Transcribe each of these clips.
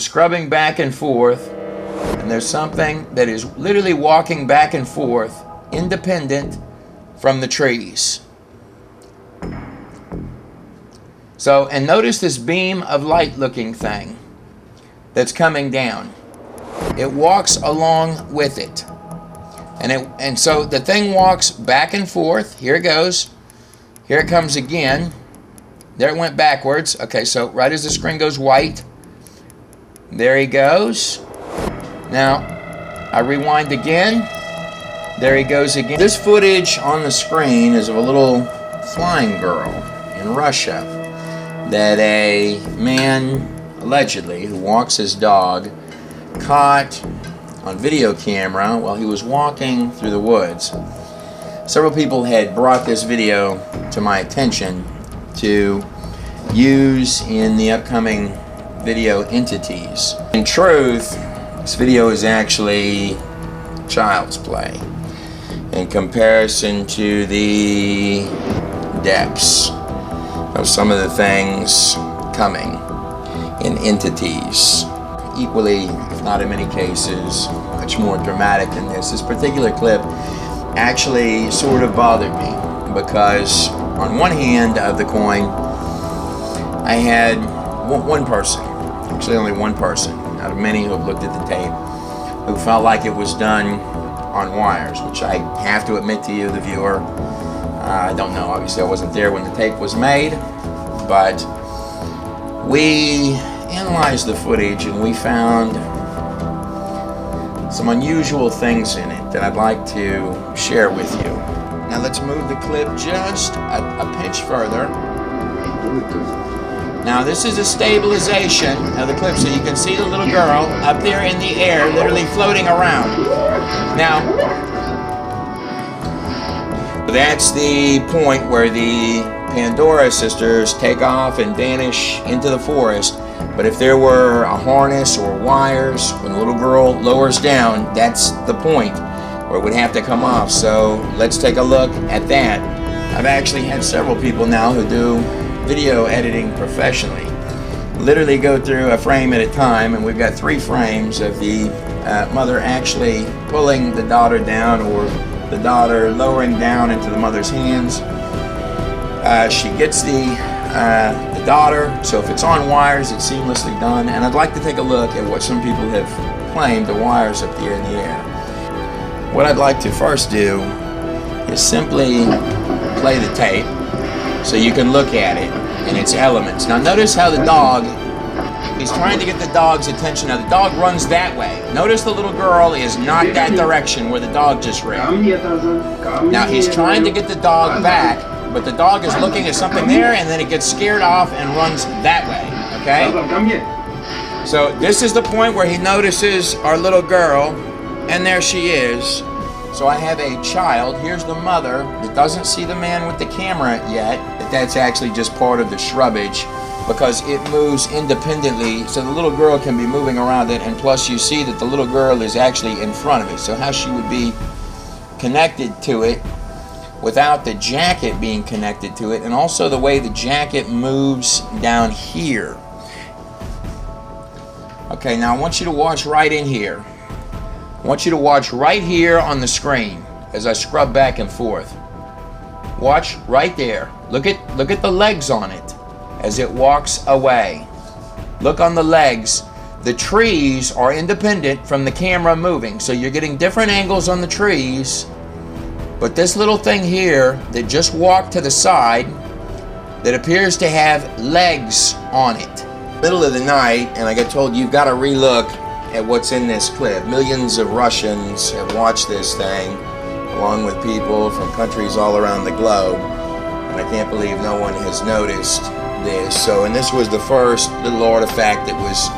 scrubbing back and forth, and there's something that is literally walking back and forth, independent from the trees. So, and notice this beam of light looking thing that's coming down. It walks along with it. And so the thing walks back and forth. Here it goes. Here it comes again. There it went backwards. Okay, so right as the screen goes white, there he goes. Now, I rewind again. There he goes again. This footage on the screen is of a little flying girl in Russia that a man, allegedly, who walks his dog, caught on video camera while he was walking through the woods. Several people had brought this video to my attention to use in the upcoming video entities. In truth, this video is actually child's play in comparison to the depths of some of the things coming in entities. Equally, if not in many cases, much more dramatic than this. This particular clip actually sort of bothered me because on one hand of the coin, I had one person, actually only one person out of many who have looked at the tape, who felt like it was done on wires, which I have to admit to you, the viewer, I don't know, obviously I wasn't there when the tape was made, but we analyzed the footage and we found some unusual things in it that I'd like to share with you. Now let's move the clip just a pinch further. Now this is a stabilization of the clip so you can see the little girl up there in the air literally floating around. Now that's the point where the Pandora sisters take off and vanish into the forest. But if there were a harness or wires, when the little girl lowers down, that's the point where it would have to come off. So let's take a look at that. I've actually had several people now who do video editing professionally literally go through a frame at a time, and we've got 3 frames of the mother actually pulling the daughter down, or the daughter lowering down into the mother's hands. She gets the daughter, so if it's on wires, it's seamlessly done. And I'd like to take a look at what some people have claimed the wires up there in the air. What I'd like to first do is simply play the tape so you can look at it and its elements. Now notice how the dog, he's trying to get the dog's attention. Now the dog runs that way. Notice the little girl is not that direction where the dog just ran. Now he's trying to get the dog back, but the dog is looking at something there, and then it gets scared off and runs that way, okay? So this is the point where he notices our little girl, and there she is. So I have a child, here's the mother, that doesn't see the man with the camera yet, but that's actually just part of the shrubbage, because it moves independently, so the little girl can be moving around it, and plus you see that the little girl is actually in front of it, so how she would be connected to it without the jacket being connected to it, and also the way the jacket moves down here. Okay, now I want you to watch right in here. I want you to watch right here on the screen as I scrub back and forth. Watch right there. Look at the legs on it as it walks away. Look on the legs. The trees are independent from the camera moving, so you're getting different angles on the trees. But this little thing here that just walked to the side, that appears to have legs on it. Middle of the night, and I got told you've got to relook at what's in this clip. Millions of Russians have watched this thing, along with people from countries all around the globe. And I can't believe no one has noticed this. So, and this was the first little artifact that was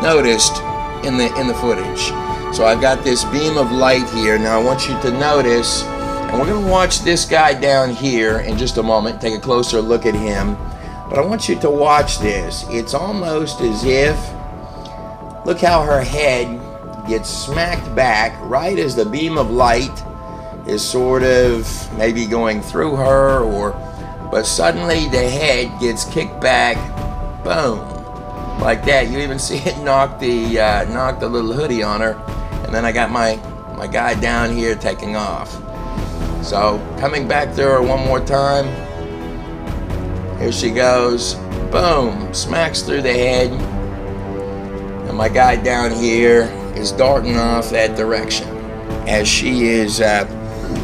noticed in the footage. So I've got this beam of light here. Now I want you to notice, and we're going to watch this guy down here in just a moment, take a closer look at him. But I want you to watch this. It's almost as if, look how her head gets smacked back right as the beam of light is sort of maybe going through her, but suddenly the head gets kicked back, boom. like that. You even see it knock the little hoodie on her. And then I got my guy down here taking off. So coming back through her one more time. Here she goes. Boom, smacks through the head. And my guy down here is darting off that direction as she is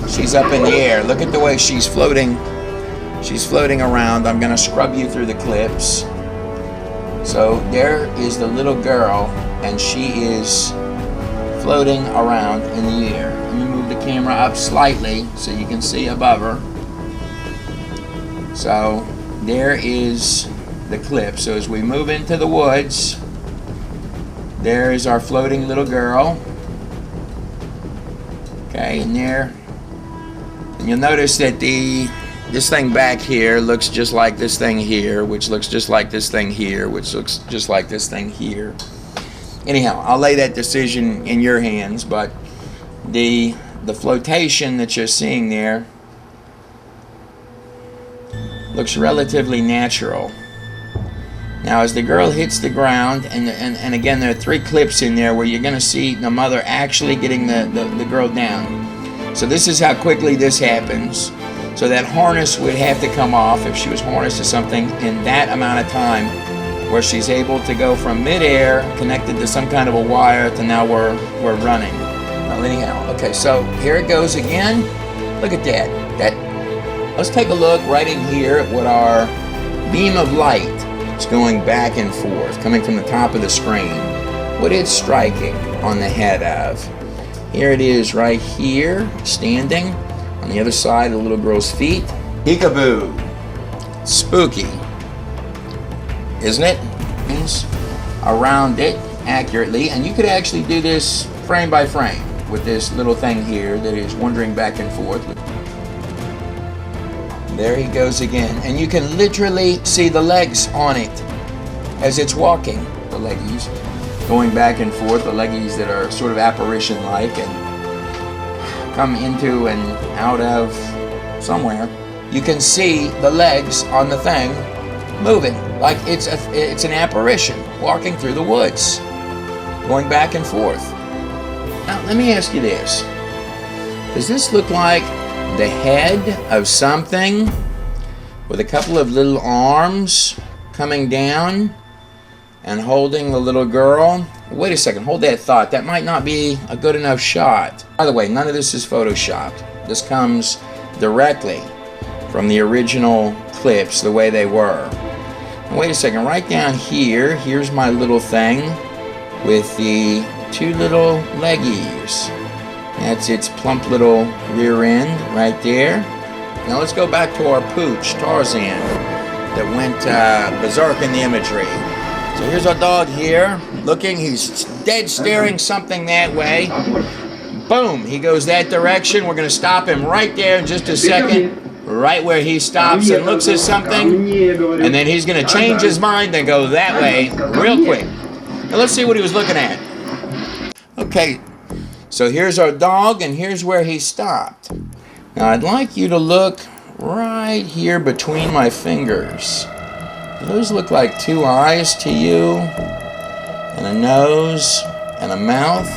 she's up in the air. Look at the way she's floating. She's floating around. I'm gonna scrub you through the clips. So there is the little girl, and she is floating around in the air. Let me move the camera up slightly so you can see above her. So there is the clip. So as we move into the woods, there is our floating little girl. Okay, and there, and you'll notice that this thing back here looks just like this thing here, which looks just like this thing here, which looks just like this thing here. Anyhow, I'll lay that decision in your hands, but the flotation that you're seeing there looks relatively natural. Now as the girl hits the ground, and again there are 3 clips in there where you're going to see the mother actually getting the girl down. So this is how quickly this happens. So that harness would have to come off if she was harnessed to something in that amount of time, where she's able to go from midair, connected to some kind of a wire, to now we're running. Now anyhow, okay, so here it goes again. Look at that. Let's take a look right in here at what our beam of light is going back and forth, coming from the top of the screen. What it's striking on the head of. Here it is right here, standing on the other side of the little girl's feet. Peekaboo. Spooky. Isn't it? Yes. Around it accurately. And you could actually do this frame by frame with this little thing here that is wandering back and forth. There he goes again. And you can literally see the legs on it as it's walking. The leggies going back and forth. The leggies that are sort of apparition-like and come into and out of somewhere. You can see the legs on the thing moving like it's an apparition walking through the woods, going back and forth. Now let me ask you this. Does this look like the head of something with a couple of little arms coming down and holding the little girl? Wait a second, hold that thought. That might not be a good enough shot. By the way, none of this is photoshopped. This comes directly from the original clips the way they were. And wait a second, right down here, here's my little thing with the 2 little leggies. That's its plump little rear end right there. Now let's go back to our pooch, Tarzan, that went berserk in the imagery. So here's our dog here, looking, he's dead staring something that way. Boom, he goes that direction. We're going to stop him right there in just a second, right where he stops and looks at something, and then he's going to change his mind and go that way real quick. Now let's see what he was looking at. Okay, so here's our dog, and here's where he stopped. Now I'd like you to look right here between my fingers. Do those look like 2 eyes to you? And a nose and a mouth?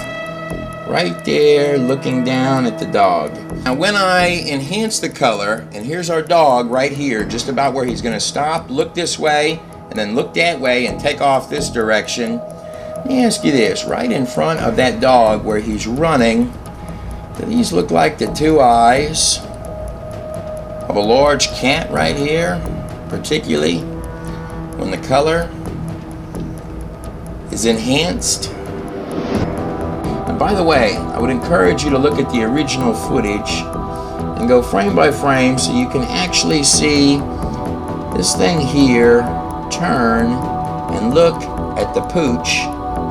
Right there looking down at the dog. Now when I enhance the color, and here's our dog right here, just about where he's going to stop, look this way, and then look that way and take off this direction. Let me ask you this, right in front of that dog where he's running, do these look like the 2 eyes of a large cat right here, particularly when the color is enhanced? And by the way, I would encourage you to look at the original footage and go frame by frame so you can actually see this thing here turn and look at the pooch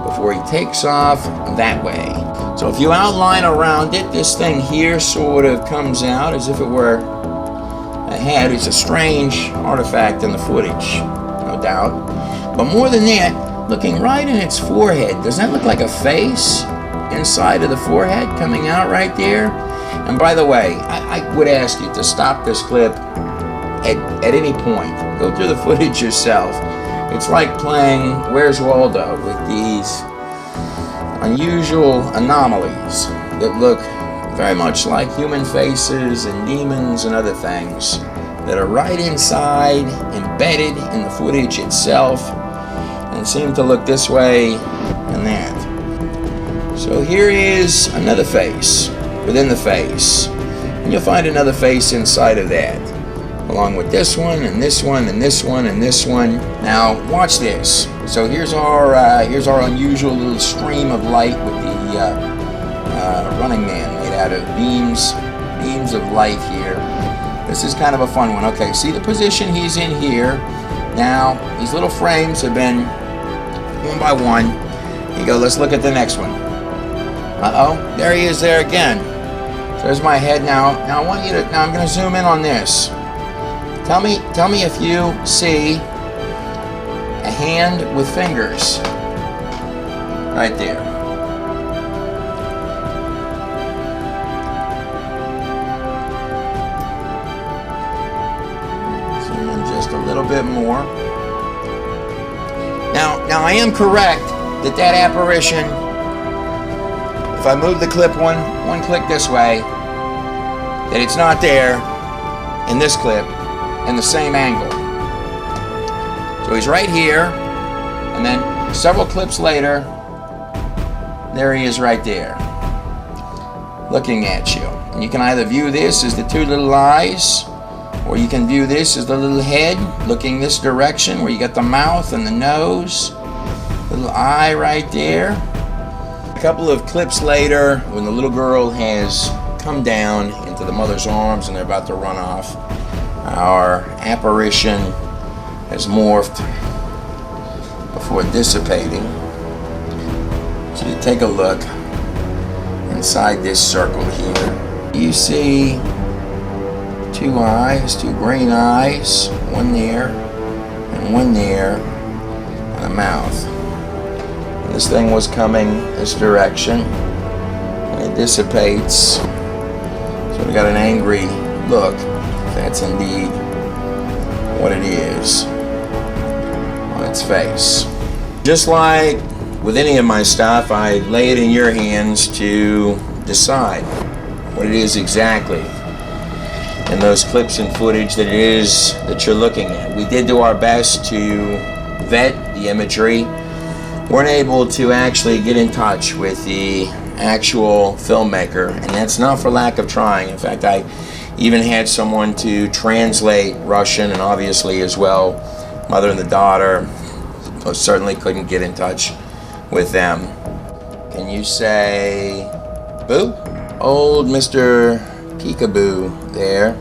before he takes off that way. So if you outline around it, this thing here sort of comes out as if it were a head. It's a strange artifact in the footage, no doubt. But more than that, looking right in its forehead, does that look like a face inside of the forehead coming out right there? And by the way, I would ask you to stop this clip at any point. Go through the footage yourself. It's like playing Where's Waldo with these unusual anomalies that look very much like human faces and demons and other things that are right inside, embedded in the footage itself, and seem to look this way and that. So here is another face within the face, and you'll find another face inside of that, along with this one and this one and this one and this one. Now watch this. So here's our unusual little stream of light with the Running Man made out of beams of light here. This is kind of a fun one. Okay, see the position he's in here. Now these little frames have been one by one. Here you go. Let's look at the next one. There he is there again. So there's my head now. Now I want you to. Now I'm going to zoom in on this. Tell me if you see a hand with fingers right there. Zoom in just a little bit more. Now I am correct that apparition, if I move the clip one click this way, that it's not there in this clip in the same angle. So he's right here, and then several clips later, there he is right there, looking at you. And you can either view this as the two little eyes, or you can view this as the little head looking this direction, where you got the mouth and the nose, little eye right there. A couple of clips later, when the little girl has come down into the mother's arms and they're about to run off, our apparition has morphed before dissipating. So you take a look inside this circle here. You see two eyes, two green eyes, one there and one there, and a mouth. And this thing was coming this direction, and it dissipates. So we got an angry look. That's indeed what it is on its face. Just like with any of my stuff, I lay it in your hands to decide what it is exactly in those clips and footage that it is that you're looking at. We did do our best to vet the imagery. Weren't able to actually get in touch with the actual filmmaker, and that's not for lack of trying. In fact, I even had someone to translate Russian, and obviously as well, mother and the daughter most certainly couldn't get in touch with them. Can you say boo? Old Mr. Peekaboo there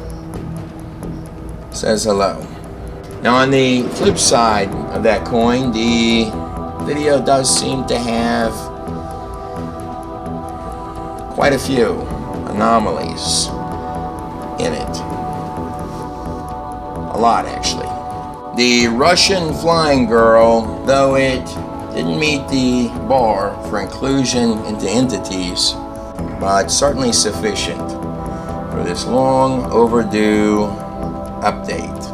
says hello. Now on the flip side of that coin, the video does seem to have quite a few anomalies in it. A lot, actually. The Russian Flying Girl, though it didn't meet the bar for inclusion into entities, but certainly sufficient for this long overdue update.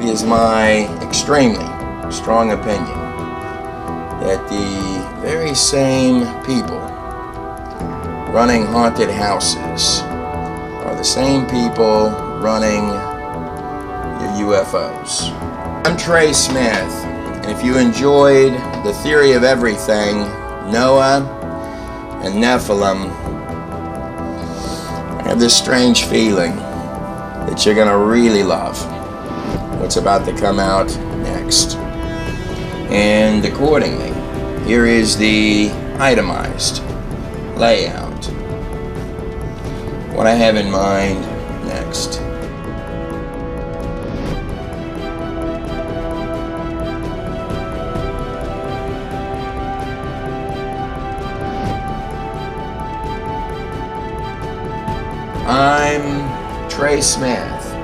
It is my extremely strong opinion that the very same people running haunted houses are the same people running your UFOs. I'm Trey Smith, and if you enjoyed the theory of everything, Noah and Nephilim, I have this strange feeling that you're gonna really love what's about to come out next. And accordingly, here is the itemized layout. What I have in mind next. I'm Trey Smith.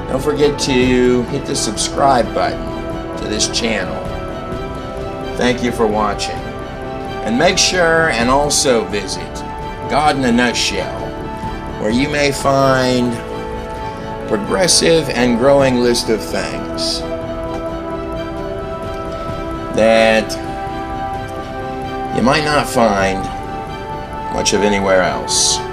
Don't forget to hit the subscribe button to this channel. Thank you for watching. And make sure and also visit God in a Nutshell, where you may find a progressive and growing list of things that you might not find much of anywhere else.